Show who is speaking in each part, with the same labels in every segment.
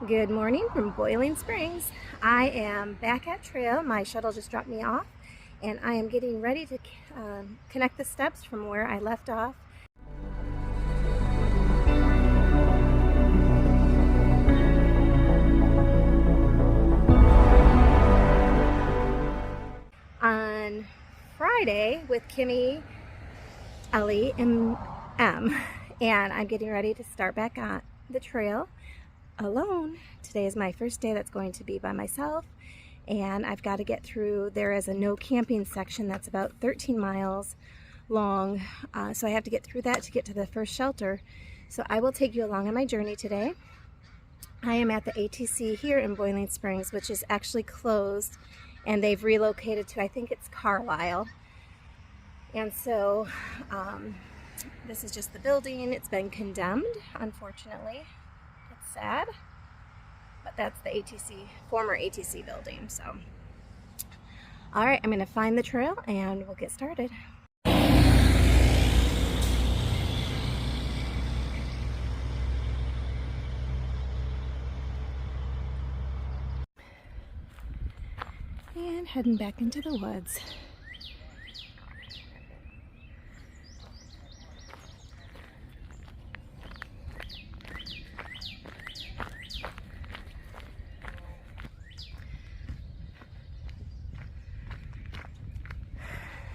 Speaker 1: Good morning from Boiling Springs. I am back at trail. My shuttle just dropped me off and I am getting ready to connect the steps from where I left off. On Friday with Kimmy, Ellie, and Em, and I'm getting ready to start back on the trail alone. Today is my first day that's going to be by myself, and I've got to get through. There is a no camping section that's about 13 miles long, so I have to get through that to get to the first shelter. So I will take you along on my journey today. I am at the ATC here in Boiling Springs, which is actually closed, and they've relocated to, I think it's Carlisle. And so this is just the building. It's been condemned, unfortunately. It's sad, but that's the ATC, former ATC building. So, all right, I'm gonna find the trail and we'll get started. And heading back into the woods.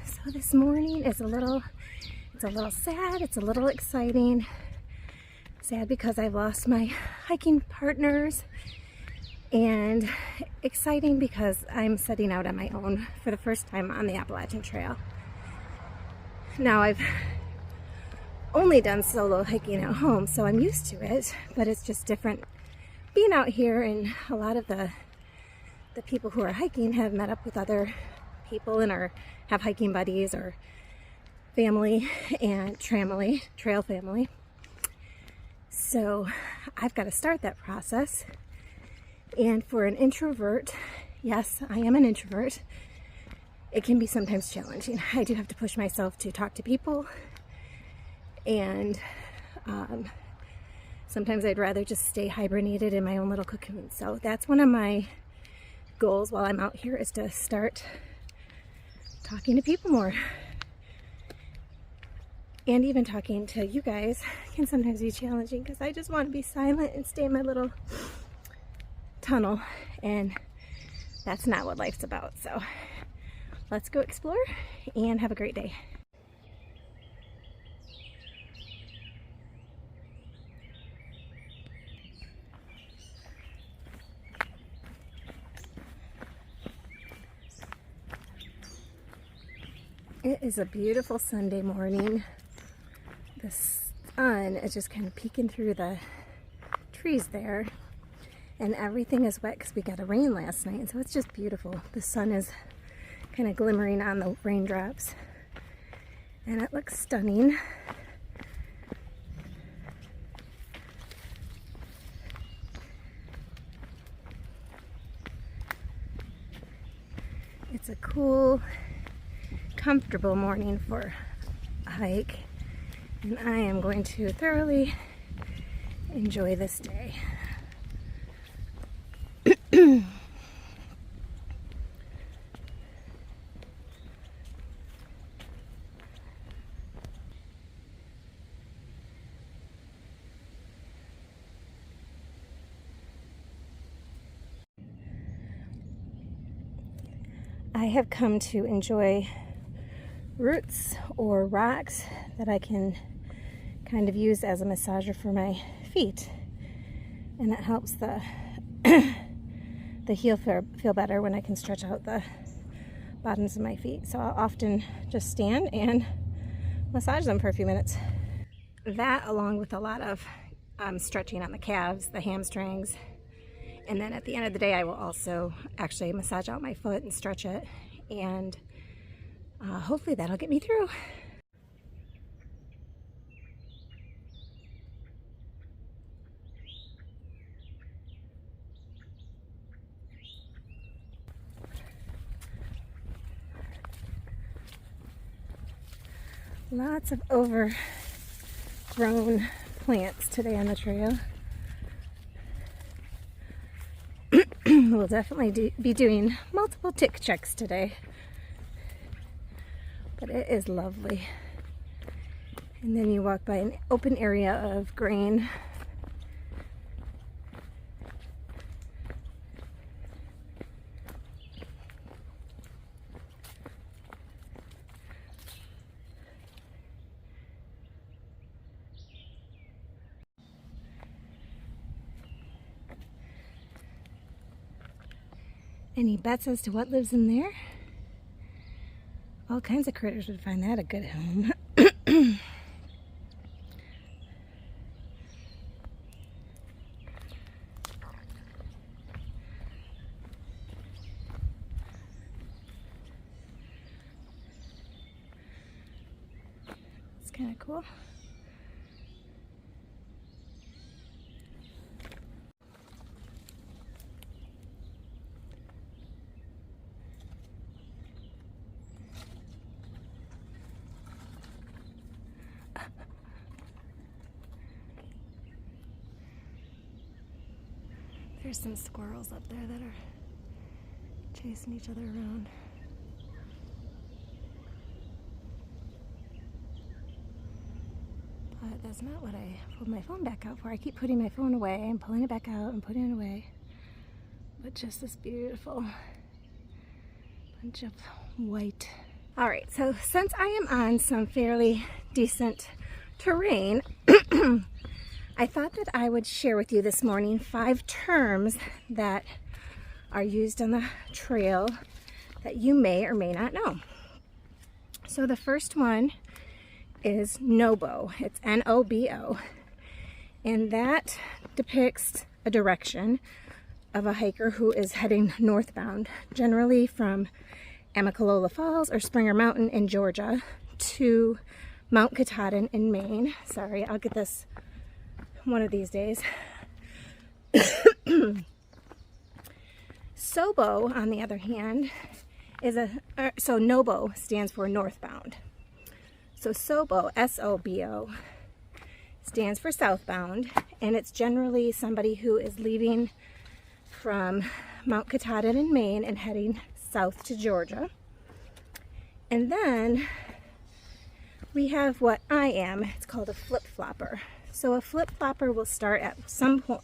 Speaker 1: So this morning is a little sad, it's a little exciting. Sad because I've lost my hiking partners, and exciting because I'm setting out on my own for the first time on the Appalachian Trail. Now I've only done solo hiking at home, so I'm used to it, but it's just different being out here, and a lot of the people who are hiking have met up with other people and have hiking buddies or family and trail family. So I've got to start that process. And for an introvert, yes, I am an introvert, it can be sometimes challenging. I do have to push myself to talk to people, and sometimes I'd rather just stay hibernated in my own little cocoon. So that's one of my goals while I'm out here, is to start talking to people more. And even talking to you guys can sometimes be challenging because I just want to be silent and stay in my little tunnel, and that's not what life's about. So let's go explore and have a great day. It is a beautiful Sunday morning. The sun is just kind of peeking through the trees there, and everything is wet because we got a rain last night, and so it's just beautiful. The sun is kind of glimmering on the raindrops, and it looks stunning. It's a cool, comfortable morning for a hike, and I am going to thoroughly enjoy this day. I have come to enjoy roots or rocks that I can kind of use as a massager for my feet, and it helps the heel feel better when I can stretch out the bottoms of my feet. So I'll often just stand and massage them for a few minutes. That, along with a lot of stretching on the calves, the hamstrings, and then at the end of the day I will also actually massage out my foot and stretch it, and hopefully that'll get me through. Lots of overgrown plants today on the trail. We'll definitely be doing multiple tick checks today. But it is lovely. And then you walk by an open area of grain. Any bets as to what lives in there? All kinds of critters would find that a good home. It's kind of cool. There's some squirrels up there that are chasing each other around. But that's not what I pulled my phone back out for. I keep putting my phone away and pulling it back out and putting it away. But just this beautiful bunch of white. All right, so since I am on some fairly decent terrain, I thought that I would share with you this morning 5 terms that are used on the trail that you may or may not know. So the first one is Nobo. It's N-O-B-O. And that depicts a direction of a hiker who is heading northbound, generally from Amicalola Falls or Springer Mountain in Georgia to Mount Katahdin in Maine. Sorry, I'll get this one of these days. Sobo, on the other hand, is so Nobo stands for northbound. So Sobo, S-O-B-O, stands for southbound, and it's generally somebody who is leaving from Mount Katahdin in Maine and heading south to Georgia. And then we have what I am. It's called a flip-flopper. So a flip-flopper will start at some point,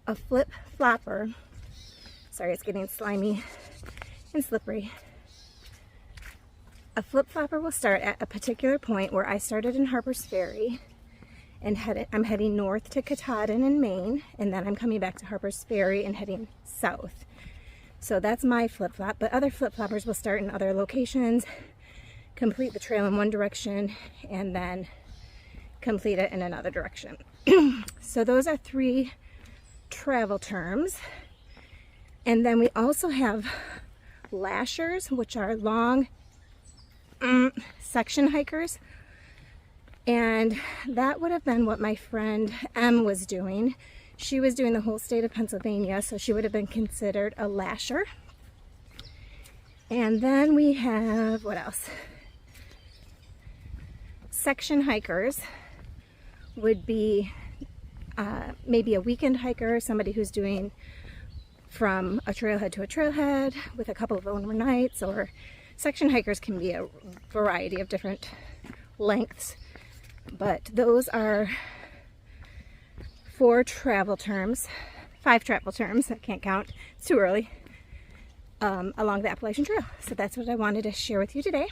Speaker 1: a flip-flopper, sorry, it's getting slimy and slippery. A flip-flopper will start at a particular point where I started in Harper's Ferry and I'm heading north to Katahdin in Maine, and then I'm coming back to Harper's Ferry and heading south. So that's my flip-flop, but other flip-floppers will start in other locations, complete the trail in one direction, and then complete it in another direction. So those are 3 travel terms. And then we also have lashers, which are long section hikers. And that would have been what my friend M was doing. She was doing the whole state of Pennsylvania, so she would have been considered a lasher. And then we have, what else? Section hikers would be maybe a weekend hiker, somebody who's doing from a trailhead to a trailhead with a couple of overnights, or section hikers can be a variety of different lengths. But those are 4 travel terms, 5 travel terms, I can't count, it's too early, along the Appalachian Trail. So that's what I wanted to share with you today.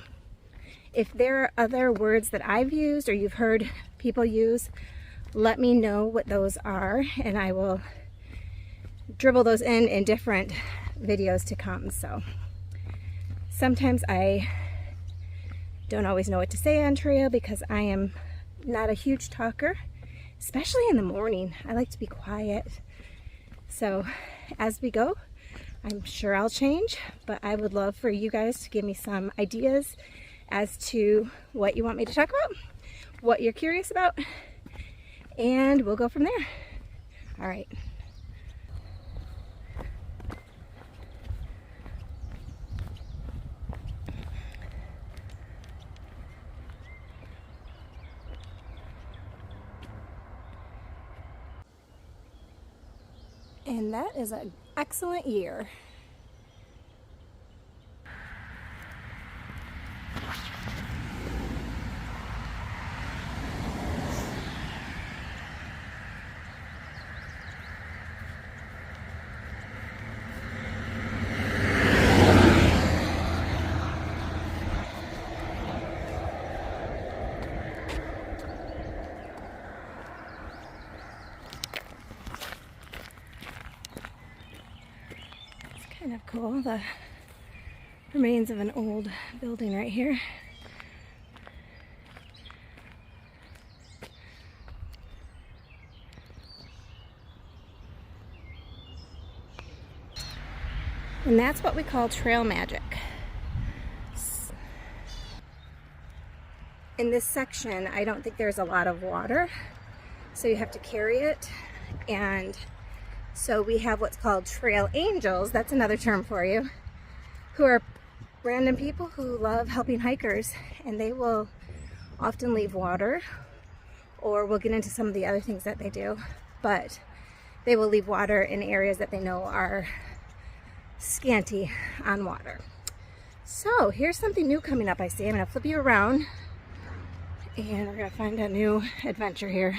Speaker 1: If there are other words that I've used or you've heard people use, let me know what those are, and I will dribble those in different videos to come. So sometimes I don't always know what to say on trail because I am not a huge talker, especially in the morning. I like to be quiet. So as we go, I'm sure I'll change, but I would love for you guys to give me some ideas as to what you want me to talk about, what you're curious about, and we'll go from there. All right. And that is an excellent year. Kind of cool, the remains of an old building right here. And that's what we call trail magic. In this section, I don't think there's a lot of water, so you have to carry it. And so we have what's called trail angels, that's another term for you, who are random people who love helping hikers, and they will often leave water, or we'll get into some of the other things that they do, but they will leave water in areas that they know are scanty on water. So here's something new coming up, I see. I'm going to flip you around, and we're going to find a new adventure here.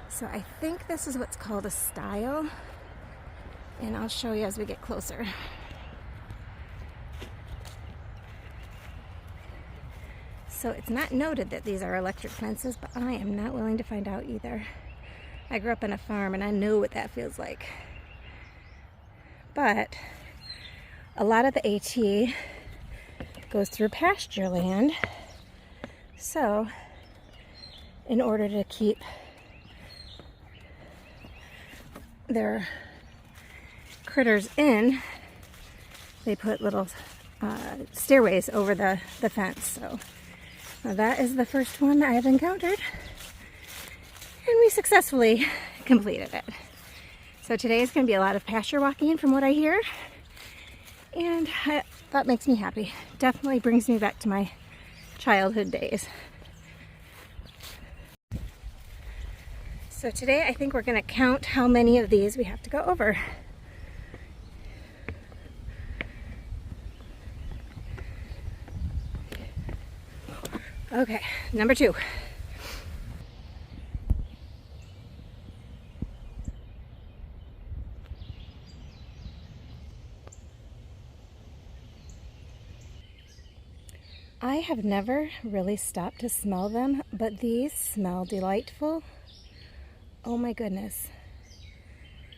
Speaker 1: So I think this is what's called a stile, and I'll show you as we get closer. So it's not noted that these are electric fences, but I am not willing to find out either. I grew up on a farm and I know what that feels like. But a lot of the AT goes through pasture land, so in order to keep their critters in, they put little stairways over the fence. So that is the first one I have encountered, and we successfully completed it. So today is going to be a lot of pasture walking from what I hear, and that makes me happy. Definitely brings me back to my childhood days. So today I think we're going to count how many of these we have to go over. Okay, number 2. I have never really stopped to smell them, but these smell delightful. Oh my goodness.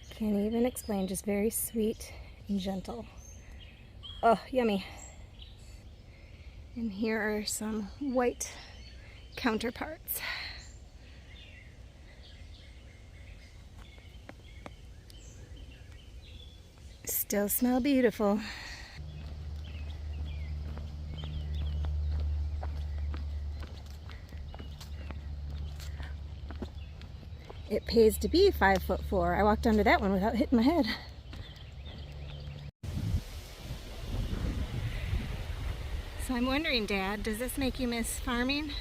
Speaker 1: Can't even explain, just very sweet and gentle. Oh, yummy. And here are some white counterparts. Still smell beautiful. It pays to be 5'4". I walked under that one without hitting my head. So I'm wondering, Dad, does this make you miss farming?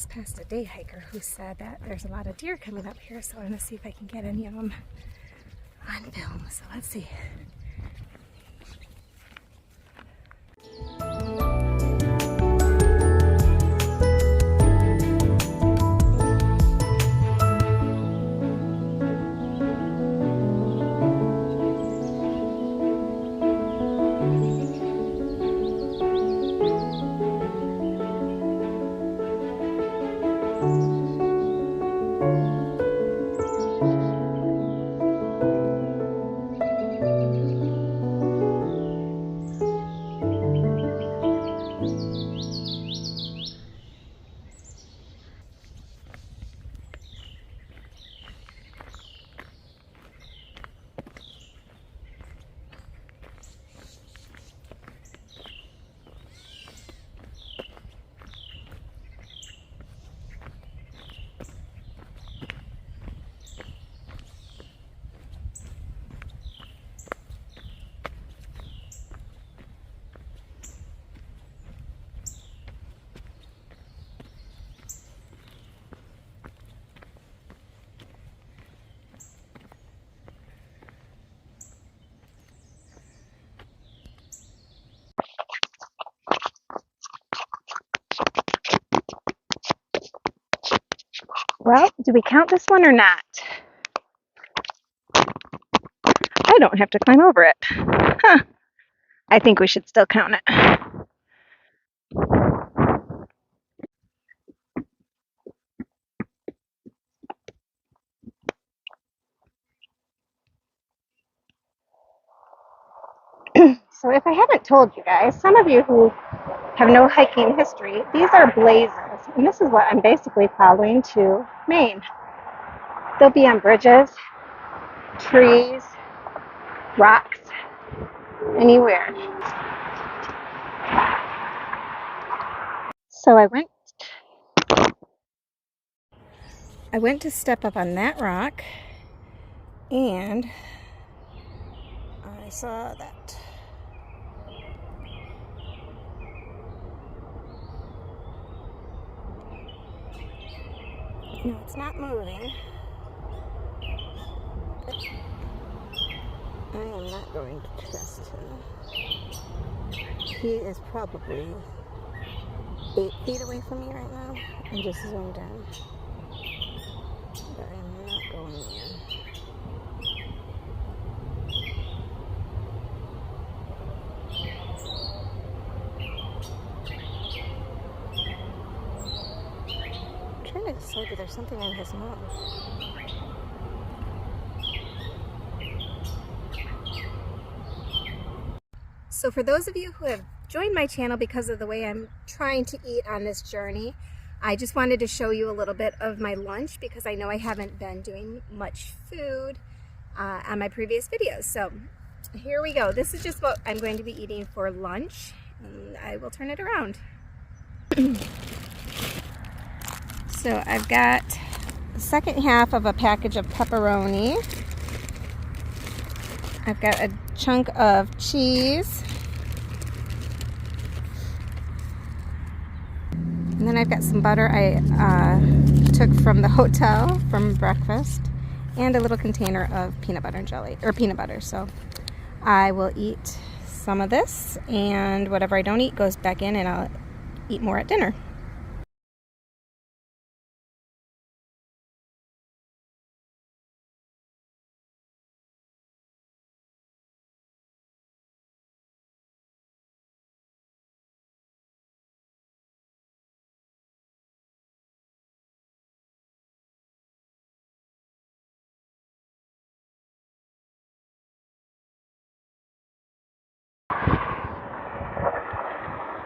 Speaker 1: just passed a day hiker who said that there's a lot of deer coming up here, so I'm going to see if I can get any of them on film. So let's see. Well, do we count this one or not? I don't have to climb over it. Huh. I think we should still count it. So if I haven't told you guys, some of you who have no hiking history, these are blazes. And this is what I'm basically following to Maine. They'll be on bridges, trees, rocks, anywhere. So I went to step up on that rock, and I saw that. No, it's not moving. But I am not going to trust him. He is probably 8 feet away from me right now. I'm just zoomed in. But I am not going there. I'm trying to decide if there's something in his mouth. So for those of you who have joined my channel because of the way I'm trying to eat on this journey, I just wanted to show you a little bit of my lunch because I know I haven't been doing much food on my previous videos. So here we go. This is just what I'm going to be eating for lunch, and I will turn it around. So I've got the second half of a package of pepperoni. I've got a chunk of cheese. And then I've got some butter I took from the hotel from breakfast, and a little container of peanut butter and jelly, or peanut butter. So I will eat some of this, and whatever I don't eat goes back in, and I'll eat more at dinner.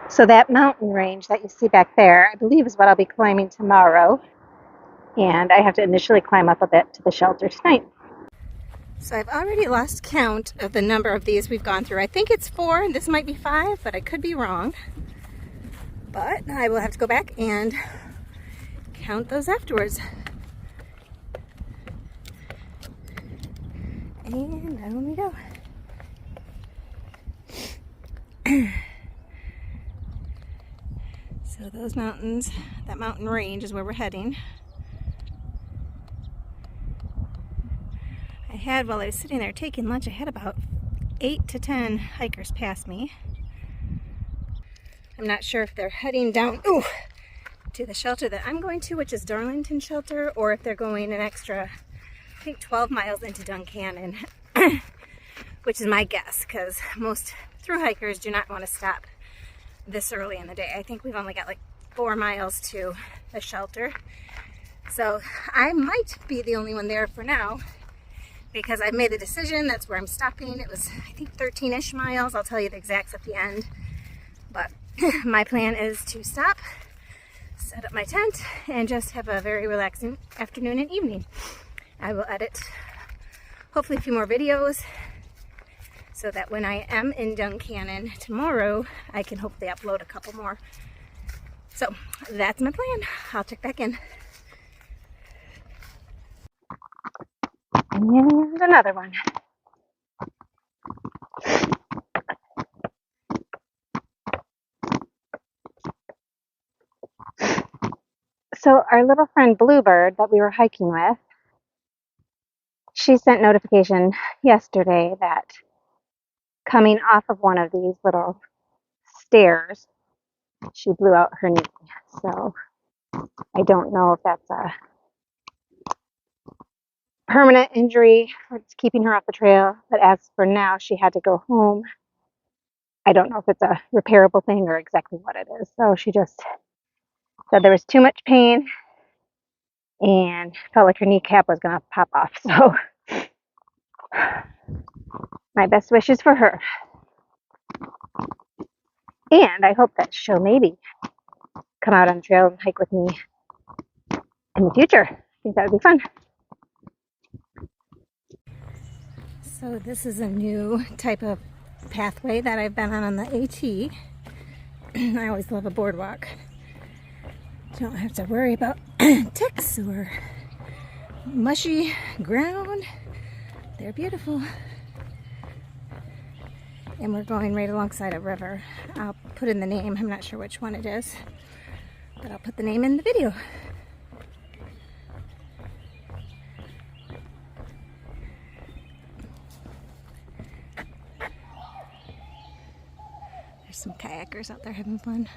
Speaker 1: So that mountain range that you see back there, I believe is what I'll be climbing tomorrow. And I have to initially climb up a bit to the shelter tonight. So I've already lost count of the number of these we've gone through. I think it's 4, and this might be 5, but I could be wrong. But I will have to go back and count those afterwards. And down we go. So So those mountains, that mountain range is where we're heading. While I was sitting there taking lunch, I had about 8 to 10 hikers pass me. I'm not sure if they're heading down to the shelter that I'm going to, which is Darlington shelter, or if they're going an extra, I think 12 miles into Duncannon, which is my guess, because most thru hikers do not want to stop this early in the day. I think we've only got like 4 miles to the shelter. So I might be the only one there for now, because I've made a decision. That's where I'm stopping. It was, I think, 13-ish miles. I'll tell you the exacts at the end. But my plan is to stop, set up my tent, and just have a very relaxing afternoon and evening. I will edit hopefully a few more videos so that when I am in Duncannon tomorrow, I can hopefully upload a couple more. So that's my plan. I'll check back in. And another one. So our little friend Bluebird that we were hiking with, she sent notification yesterday that coming off of one of these little stairs, she blew out her knee. So I don't know if that's a permanent injury or it's keeping her off the trail, but as for now, she had to go home. I don't know if it's a repairable thing or exactly what it is. So she just said there was too much pain and felt like her kneecap was going to pop off. So my best wishes for her. And I hope that she'll maybe come out on the trail and hike with me in the future. I think that would be fun. So this is a new type of pathway that I've been on the AT. I always love a boardwalk. Don't have to worry about ticks or mushy ground. They're beautiful. And we're going right alongside a river. I'll put in the name. I'm not sure which one it is, but I'll put the name in the video. There's some kayakers out there having fun.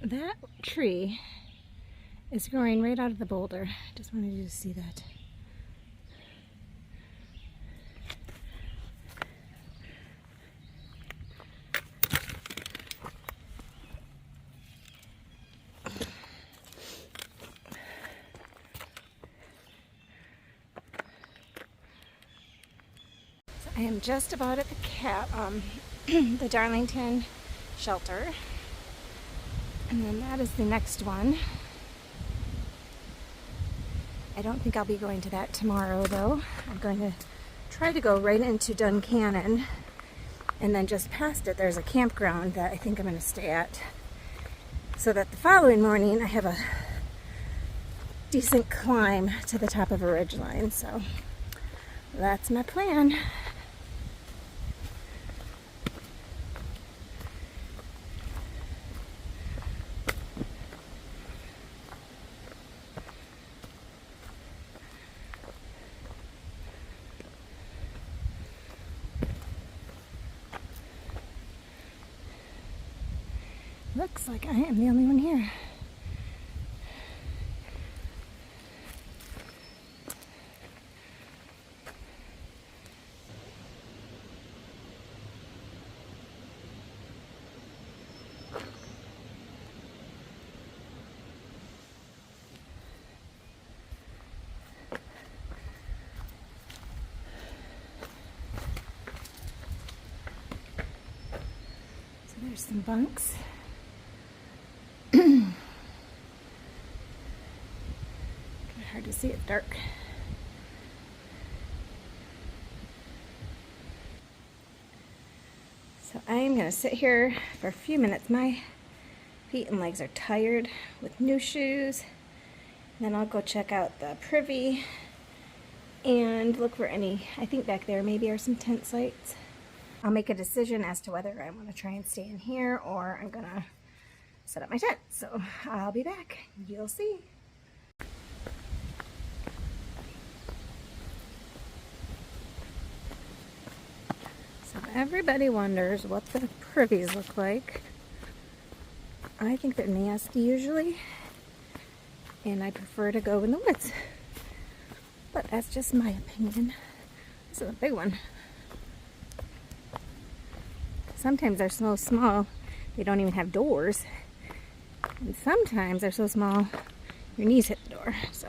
Speaker 1: That tree is growing right out of the boulder. Just wanted you to see that. So I am just about at the Darlington shelter. And then that is the next one. I don't think I'll be going to that tomorrow though. I'm going to try to go right into Duncannon, and then just past it there's a campground that I think I'm going to stay at, so that the following morning I have a decent climb to the top of a ridgeline. So that's my plan. Looks like I am the only one here. So there's some bunks. Hard to see, it's dark. So I am going to sit here for a few minutes. My feet and legs are tired with new shoes. Then I'll go check out the privy and look for any, I think back there maybe are some tent sites. I'll make a decision as to whether I want to try and stay in here or I'm going to set up my tent. So I'll be back. You'll see. So everybody wonders what the privies look like. I think they're nasty usually, and I prefer to go in the woods. But that's just my opinion. This is a big one. Sometimes they're so small, they don't even have doors. And sometimes they're so small, your knees hit the door, So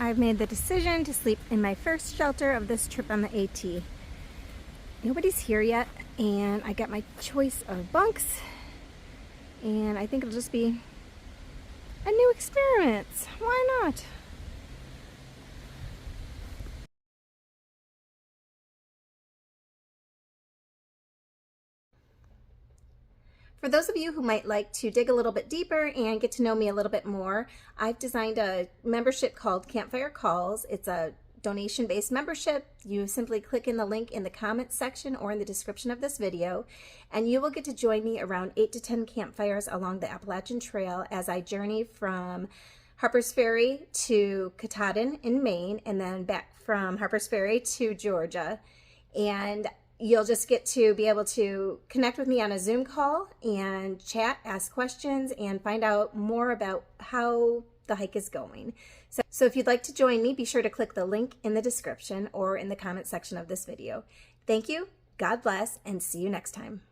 Speaker 1: I've made the decision to sleep in my first shelter of this trip on the AT. Nobody's here yet, and I got my choice of bunks, and I think it'll just be a new experience. Why not? For those of you who might like to dig a little bit deeper and get to know me a little bit more, I've designed a membership called Campfire Calls. It's a donation-based membership. You simply click in the link in the comments section or in the description of this video, and you will get to join me around 8 to 10 campfires along the Appalachian Trail as I journey from Harper's Ferry to Katahdin in Maine, and then back from Harper's Ferry to Georgia. And you'll just get to be able to connect with me on a Zoom call and chat, ask questions, and find out more about how the hike is going. So if you'd like to join me, be sure to click the link in the description or in the comment section of this video. Thank you, God bless, and see you next time.